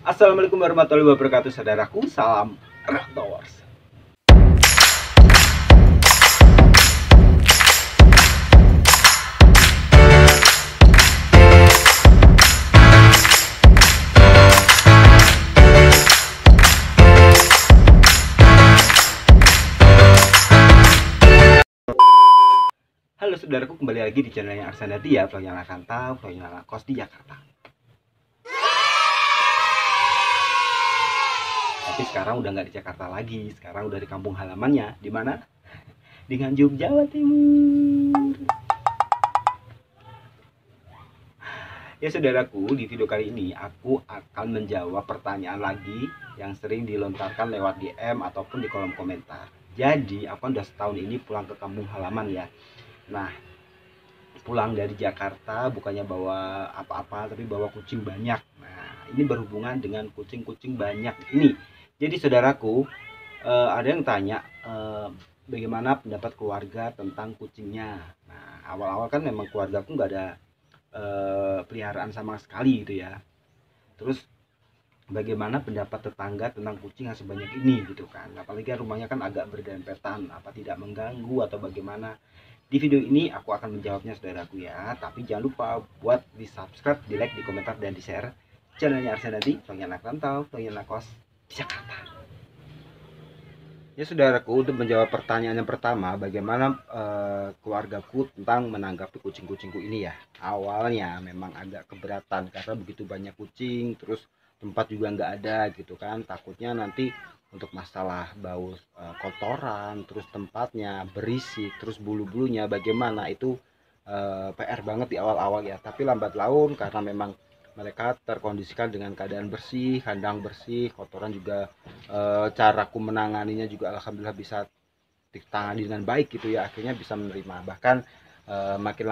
Assalamualaikum warahmatullahi wabarakatuh, saudaraku. Salam Raptors. Halo saudaraku, kembali lagi di channelnya Arsan Nadia, vlognya anak rantau, vlognya anak kos di Jakarta. Tapi sekarang udah nggak di Jakarta lagi, sekarang udah di kampung halamannya. Di mana? Di Nganjuk, Jawa Timur. Ya saudaraku, di video kali ini aku akan menjawab pertanyaan lagi yang sering dilontarkan lewat DM ataupun di kolom komentar. Jadi, aku udah setahun ini pulang ke kampung halaman ya. Nah, pulang dari Jakarta bukannya bawa apa-apa, tapi bawa kucing banyak. Nah, ini berhubungan dengan kucing-kucing banyak ini. Jadi saudaraku, ada yang tanya bagaimana pendapat keluarga tentang kucingnya. Nah, awal-awal kan memang keluargaku nggak ada peliharaan sama sekali gitu ya. Terus bagaimana pendapat tetangga tentang kucing yang sebanyak ini gitu kan. Apalagi rumahnya kan agak berdempetan, apa tidak mengganggu atau bagaimana. Di video ini aku akan menjawabnya saudaraku ya. Tapi jangan lupa buat di subscribe, di like, di komentar, dan di share channelnya Arsan Nadia, vlognya anak rantau, vlognya anak kos di Jakarta. Ya saudaraku, untuk menjawab pertanyaan yang pertama, bagaimana keluargaku tentang menanggapi kucing-kucingku ini ya. Awalnya memang agak keberatan karena begitu banyak kucing, terus tempat juga nggak ada gitu kan. Takutnya nanti untuk masalah bau kotoran, terus tempatnya berisik, terus bulu-bulunya bagaimana, itu PR banget di awal-awal ya. Tapi lambat laun karena memang mereka terkondisikan dengan keadaan bersih, kandang bersih, kotoran juga, caraku menanganinya juga alhamdulillah bisa ditangani dengan baik gitu ya, akhirnya bisa menerima. Bahkan makin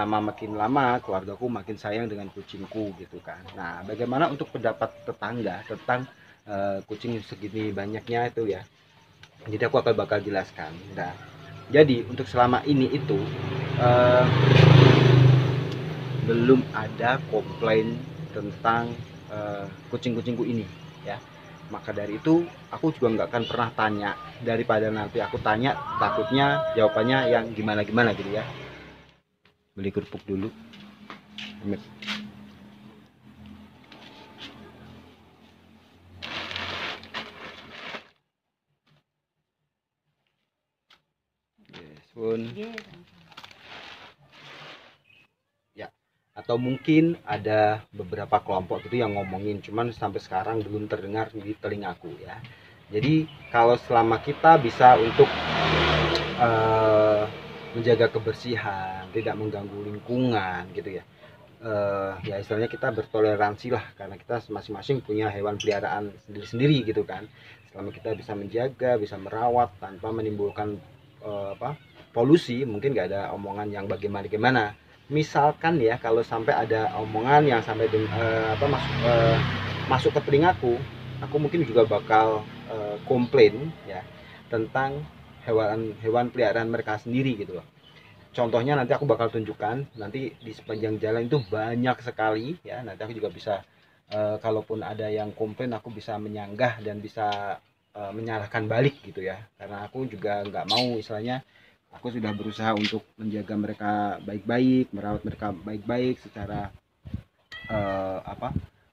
lama keluargaku makin sayang dengan kucingku gitu kan. Nah, bagaimana untuk pendapat tetangga tentang kucing segini banyaknya itu ya. Jadi aku akan bakal jelaskan. Nah, jadi untuk selama ini itu belum ada komplain tentang kucing-kucingku ini ya. Maka dari itu aku juga nggak akan pernah tanya, daripada nanti aku tanya takutnya jawabannya yang gimana-gimana gitu ya. Beli kerupuk dulu. Yes, pun. Ya, atau mungkin ada beberapa kelompok gitu yang ngomongin, cuman sampai sekarang belum terdengar di telingaku ya. Jadi kalau selama kita bisa untuk menjaga kebersihan, tidak mengganggu lingkungan gitu ya, ya istilahnya kita bertoleransi lah, karena kita masing-masing punya hewan peliharaan sendiri-sendiri gitu kan. Selama kita bisa menjaga, bisa merawat tanpa menimbulkan polusi, mungkin nggak ada omongan yang bagaimana-gimana. Misalkan ya, kalau sampai ada omongan yang sampai masuk ke telingaku, aku mungkin juga bakal komplain ya tentang hewan peliharaan mereka sendiri gitu loh. Contohnya nanti aku bakal tunjukkan, nanti di sepanjang jalan itu banyak sekali ya. Nanti aku juga bisa kalaupun ada yang komplain, aku bisa menyanggah dan bisa menyalahkan balik gitu ya, karena aku juga nggak mau, istilahnya aku sudah berusaha untuk menjaga mereka baik-baik, merawat mereka baik-baik secara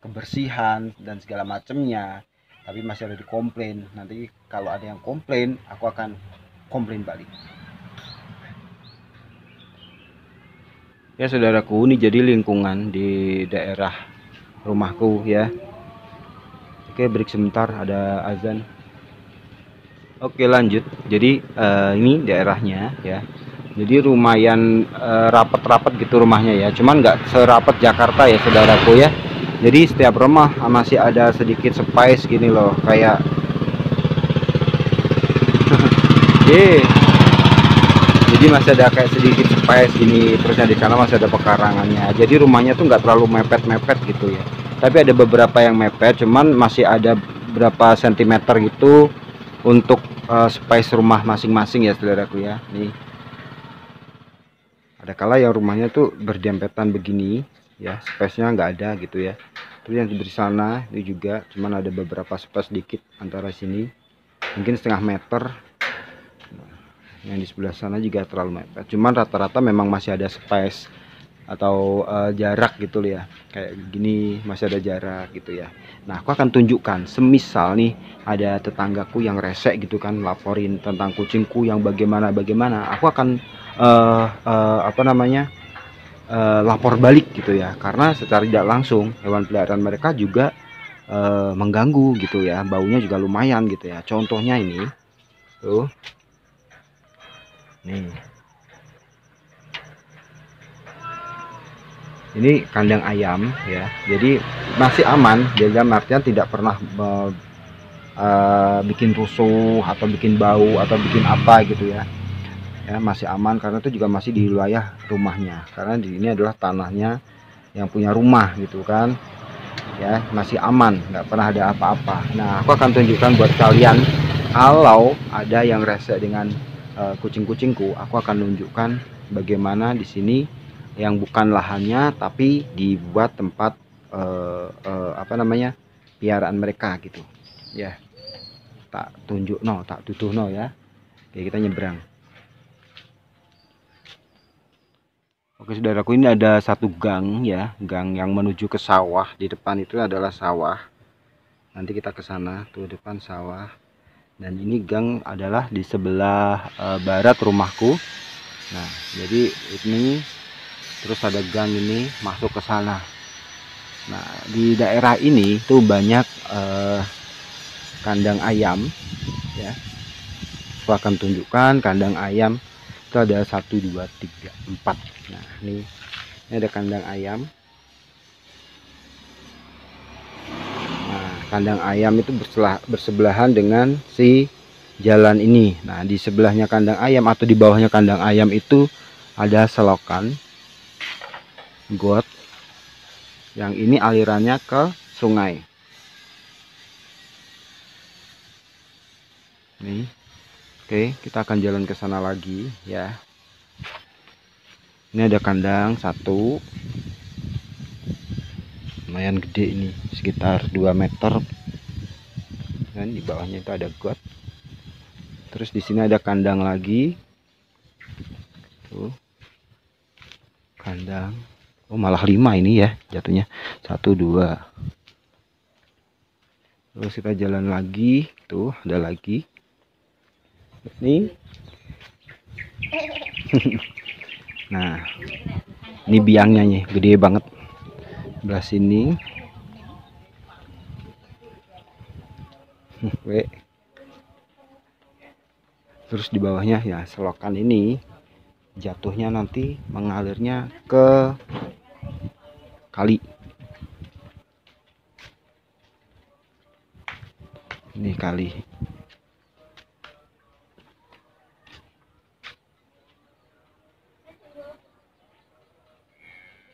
kebersihan dan segala macamnya, tapi masih ada dikomplain. Nanti kalau ada yang komplain, aku akan komplain balik. Ya saudaraku, ini jadi lingkungan di daerah rumahku ya. Oke, break sebentar, ada azan. Oke, lanjut. Jadi ini daerahnya ya. Jadi lumayan rapat-rapat gitu rumahnya ya. Cuman nggak serapat Jakarta ya saudaraku ya. Jadi setiap rumah masih ada sedikit space gini loh, kayak jadi masih ada kayak sedikit space gini, terusnya di sana masih ada pekarangannya. Jadi rumahnya tuh nggak terlalu mepet-mepet gitu ya. Tapi ada beberapa yang mepet, cuman masih ada berapa sentimeter gitu untuk space rumah masing-masing ya saudaraku ya. Nih, ada kala yang rumahnya tuh berdempetan begini ya, space-nya nggak ada gitu ya. Terus yang di sana itu juga cuman ada beberapa space sedikit antara sini, mungkin setengah meter. Yang di sebelah sana juga terlalu mepet, cuman rata-rata memang masih ada space atau jarak gitu ya, kayak gini masih ada jarak gitu ya. Nah, aku akan tunjukkan semisal nih ada tetanggaku yang resek gitu kan, laporin tentang kucingku yang bagaimana aku akan apa namanya, lapor balik gitu ya, karena secara tidak langsung hewan peliharaan mereka juga mengganggu gitu ya, baunya juga lumayan gitu ya. Contohnya ini tuh, nih, ini kandang ayam ya, jadi masih aman, dalam artian tidak pernah bikin rusuh atau bikin bau atau bikin apa gitu ya. Ya, masih aman karena itu juga masih di wilayah rumahnya, karena di ini adalah tanahnya yang punya rumah gitu kan ya, masih aman, nggak pernah ada apa-apa. Nah, aku akan tunjukkan buat kalian, kalau ada yang rese dengan kucing-kucingku, aku akan tunjukkan bagaimana di sini yang bukan lahannya tapi dibuat tempat apa namanya, piaraan mereka gitu ya. Tak tunjuk no, tak tutuh no ya. Oke, kita nyebrang. Oke saudaraku, ini ada satu gang ya, gang yang menuju ke sawah. Di depan itu adalah sawah, nanti kita ke sana tuh, depan sawah. Dan ini gang adalah di sebelah barat rumahku. Nah, jadi ini terus ada gang ini masuk ke sana. Nah, di daerah ini tuh banyak kandang ayam ya. Aku akan tunjukkan kandang ayam itu ada 1 2 3 4. Nah, ini ada kandang ayam. Nah, kandang ayam itu bersebelahan dengan si jalan ini. Nah, di sebelahnya kandang ayam atau di bawahnya kandang ayam itu ada selokan got yang ini alirannya ke sungai. Nih. Oke, kita akan jalan ke sana lagi ya. Ini ada kandang satu, lumayan gede ini, sekitar 2 meter. Dan di bawahnya itu ada got. Terus di sini ada kandang lagi. Tuh. Kandang. Oh, malah 5 ini ya jatuhnya. 1 2. Terus kita jalan lagi, tuh ada lagi. Nih. Nah, ini biangnya nih, gede banget. Sebelah sini. Terus di bawahnya ya selokan ini jatuhnya nanti mengalirnya ke kali. Ini kali.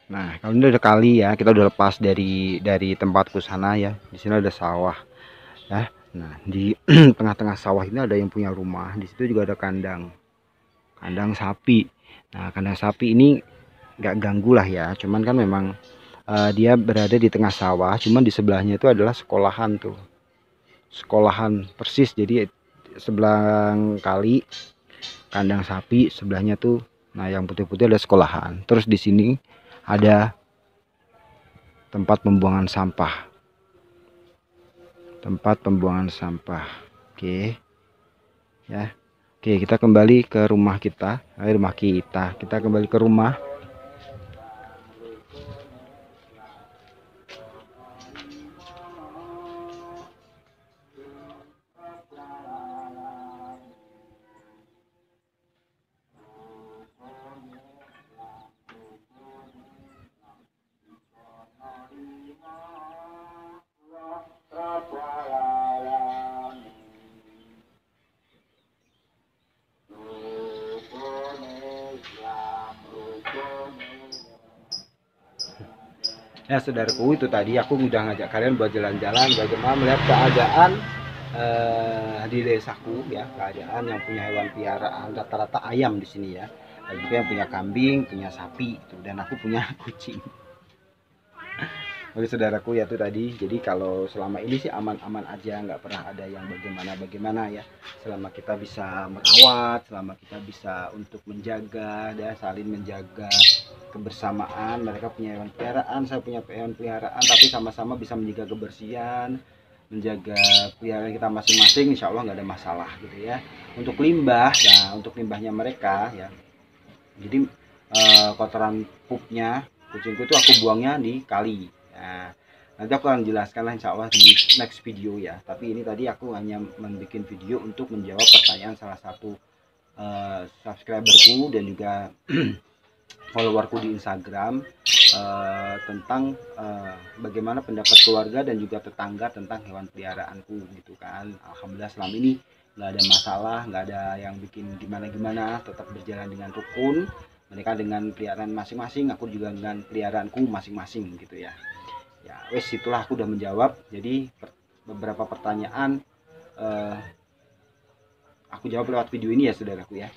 Nah, kalau ini udah kali ya, kita udah lepas dari tempatku sana ya. Di sini ada sawah ya. Nah, di tengah-tengah sawah ini ada yang punya rumah. Di situ juga ada kandang sapi. Nah, kandang sapi ini nggak ganggu lah ya. Cuman kan memang dia berada di tengah sawah. Cuman di sebelahnya itu adalah sekolahan tuh, sekolahan persis. Jadi sebelah kali kandang sapi, sebelahnya tuh, nah yang putih-putih ada sekolahan. Terus di sini ada tempat pembuangan sampah. Oke ya. Oke, kita kembali ke rumah kita. Kita kembali ke rumah. Ya saudaraku, itu tadi aku udah ngajak kalian buat jalan-jalan bagaimana melihat keadaan di desaku ya, keadaan yang punya hewan piaraan rata-rata ayam di sini ya. Ada juga yang punya kambing, punya sapi gitu, dan aku punya kucing. Oke saudaraku, ya itu tadi. Jadi kalau selama ini sih aman-aman aja, nggak pernah ada yang bagaimana ya. Selama kita bisa merawat, selama kita bisa untuk menjaga dan saling menjaga kebersamaan. Mereka punya hewan peliharaan, saya punya hewan peliharaan, tapi sama-sama bisa menjaga kebersihan, menjaga peliharaan kita masing-masing. Insya Allah nggak ada masalah gitu ya. Untuk limbah, nah untuk limbahnya mereka ya. Jadi kotoran pupnya kucingku itu aku buangnya di kali. Nah, nanti aku akan jelaskan lah insya Allah di next video ya. Tapi ini tadi aku hanya membuat video untuk menjawab pertanyaan salah satu subscriberku dan juga followerku di Instagram tentang bagaimana pendapat keluarga dan juga tetangga tentang hewan peliharaanku gitu kan. Alhamdulillah selama ini nggak ada masalah, nggak ada yang bikin gimana-gimana, tetap berjalan dengan rukun. Mereka dengan peliharaan masing-masing, aku juga dengan peliharaanku masing-masing gitu ya. Ya wes, itulah aku udah menjawab. Jadi beberapa pertanyaan aku jawab lewat video ini ya saudaraku ya.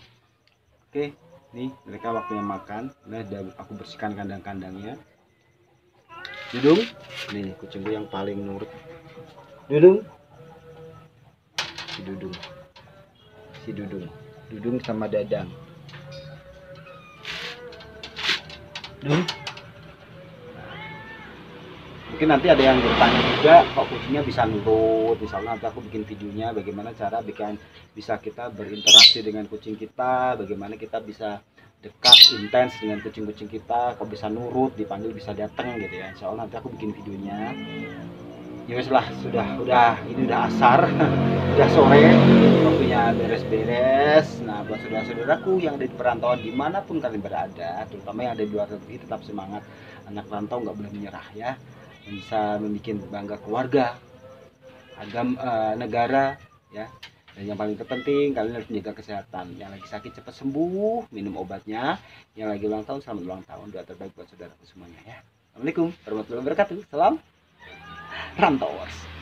Oke, nih mereka waktunya makan. Nah, udah aku bersihkan kandang-kandangnya. Dudung, nih kucingku yang paling nurut. Dudung, si Dudung, si Dudung, Dudung sama Dadang. Dudung. Mungkin nanti ada yang bertanya juga, kok kucingnya bisa nurut. Misalnya nanti aku bikin videonya bagaimana cara bisa kita berinteraksi dengan kucing kita, bagaimana kita bisa dekat intens dengan kucing-kucing kita, kok bisa nurut, dipanggil bisa datang gitu ya. Insya Allah nanti aku bikin videonya. Ya lah, udah ini udah asar, udah sore, waktunya beres-beres. Nah buat saudara-saudaraku yang ada di perantauan dimanapun kalian berada, terutama yang ada di luar negeri, tetap semangat. Anak rantau nggak boleh menyerah ya, bisa membuat bangga keluarga, negara ya. Dan yang paling terpenting, kalian harus menjaga kesehatan. Yang lagi sakit cepat sembuh, minum obatnya. Yang lagi ulang tahun, selamat ulang tahun. Doa terbaik buat saudaraku semuanya ya. Assalamualaikum warahmatullahi wabarakatuh. Salam Rantauers.